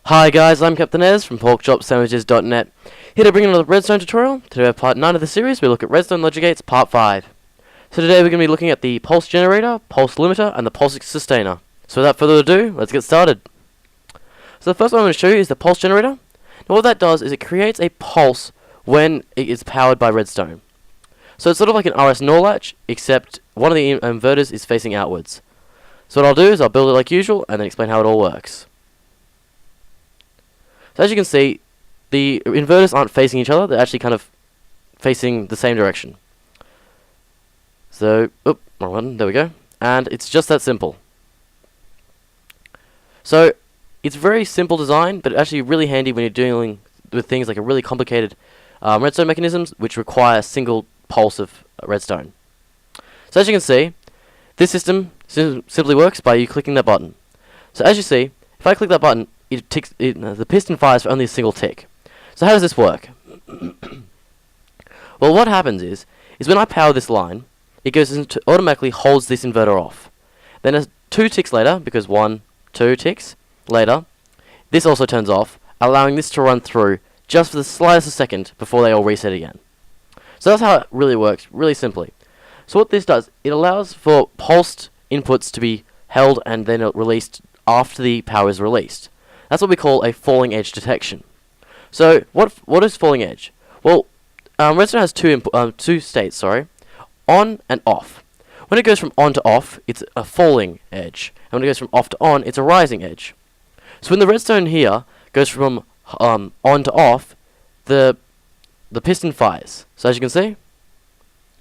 Hi guys, I'm Cpt Ezz from porkchopsandwiches.net, here to bring another Redstone tutorial. Today we have part 9 of the series. We look at Redstone logic gates part 5. So today we're going to be looking at the pulse generator, pulse limiter, and the pulse sustainer. So without further ado, let's get started. So the first one I'm going to show you is the pulse generator. Now what that does is it creates a pulse when it is powered by redstone. So it's sort of like an RS NOR latch, except one of the inverters is facing outwards. So what I'll do is I'll build it like usual and then explain how it all works. So as you can see, the inverters aren't facing each other, they're actually kind of facing the same direction. So, wrong one, there we go. And it's just that simple. So, it's very simple design, but actually really handy when you're dealing with things like a really complicated redstone mechanisms, which require a single pulse of redstone. So as you can see, this system simply works by you clicking that button. So as you see, if I click that button, the piston fires for only a single tick. So how does this work? Well, what happens is when I power this line, it goes into automatically holds this inverter off. Then as 2 ticks later, because 1, 2 ticks later, this also turns off, allowing this to run through just for the slightest of a second before they all reset again. So that's how it really works, really simply. So what this does, it allows for pulsed inputs to be held and then released after the power is released. That's what we call a falling edge detection. So what is falling edge? Well, redstone has two states, on and off. When it goes from on to off, it's a falling edge, and when it goes from off to on, it's a rising edge. So when the redstone here goes from on to off, the piston fires. So as you can see,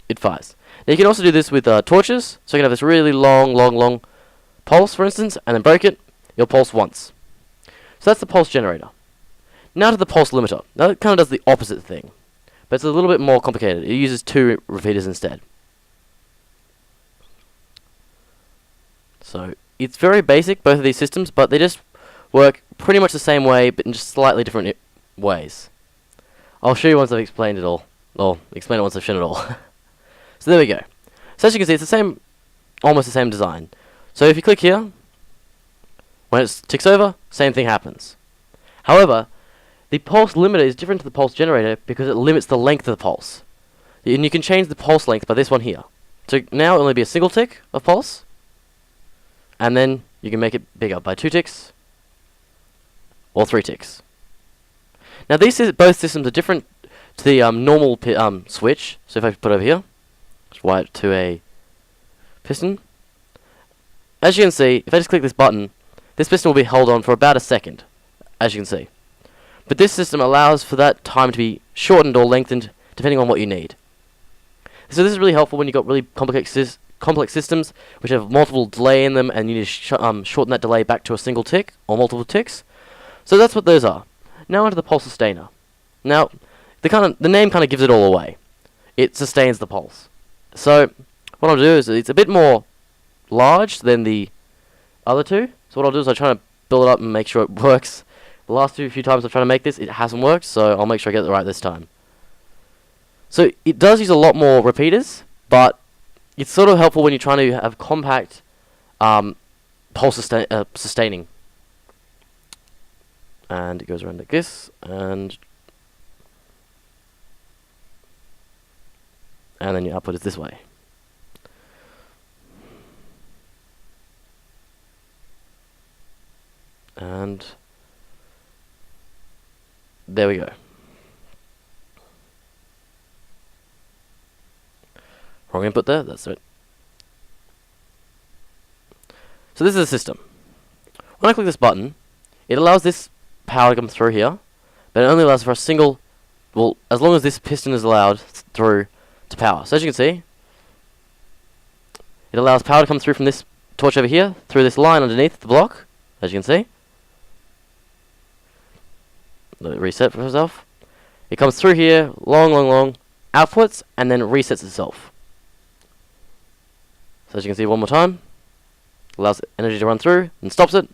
it fires. Now you can also do this with torches. So you can have this really long pulse, for instance, and then break it. You'll pulse once. So that's the pulse generator. Now to the pulse limiter. Now it kind of does the opposite thing, but it's a little bit more complicated. It uses 2 repeaters instead. So it's very basic, both of these systems, but they just work pretty much the same way, but in just slightly different ways. I'll show you once I've explained it all. Or explain it once I've shown it all. So there we go. So as you can see, it's the same, almost the same design. So if you click here, when it ticks over, same thing happens. However, the pulse limiter is different to the pulse generator because it limits the length of the pulse. And you can change the pulse length by this one here. So now it'll only be a single tick of pulse, and then you can make it bigger by 2 ticks or 3 ticks. Now both systems are different to the normal switch. So if I put it over here, just wire it to a piston. As you can see, if I just click this button, this piston will be held on for about a second, as you can see. But this system allows for that time to be shortened or lengthened, depending on what you need. So this is really helpful when you've got really complex systems, which have multiple delay in them, and you need to shorten that delay back to a single tick, or multiple ticks. So that's what those are. Now onto the pulse sustainer. Now, the name kind of gives it all away. It sustains the pulse. So, what I'll do is, it's a bit more large than the other two. So what I'll do is I'll try to build it up and make sure it works. The last few times I've tried to make this, it hasn't worked, so I'll make sure I get it right this time. So it does use a lot more repeaters, but it's sort of helpful when you're trying to have compact pulse sustaining. And it goes around like this, and then your output is this way. And there we go. Wrong input there, that's it. So this is the system. When I click this button, it allows this power to come through here, but it only allows for a single, well, as long as this piston is allowed through to power. So as you can see, it allows power to come through from this torch over here, through this line underneath the block, as you can see. Let it reset for itself. It comes through here, long, outputs, and then resets itself. So as you can see one more time, allows energy to run through, and stops it.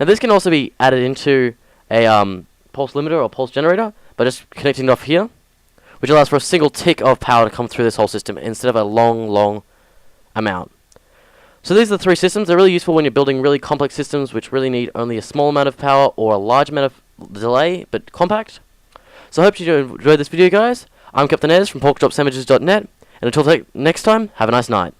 Now this can also be added into a pulse limiter or pulse generator, by just connecting it off here, which allows for a single tick of power to come through this whole system, instead of a long amount. So these are the three systems. They're really useful when you're building really complex systems which really need only a small amount of power or a large amount of delay, but compact. So I hope you enjoyed this video, guys. I'm Cpt Ezz from porkchopsandwiches.net, and until next time, have a nice night.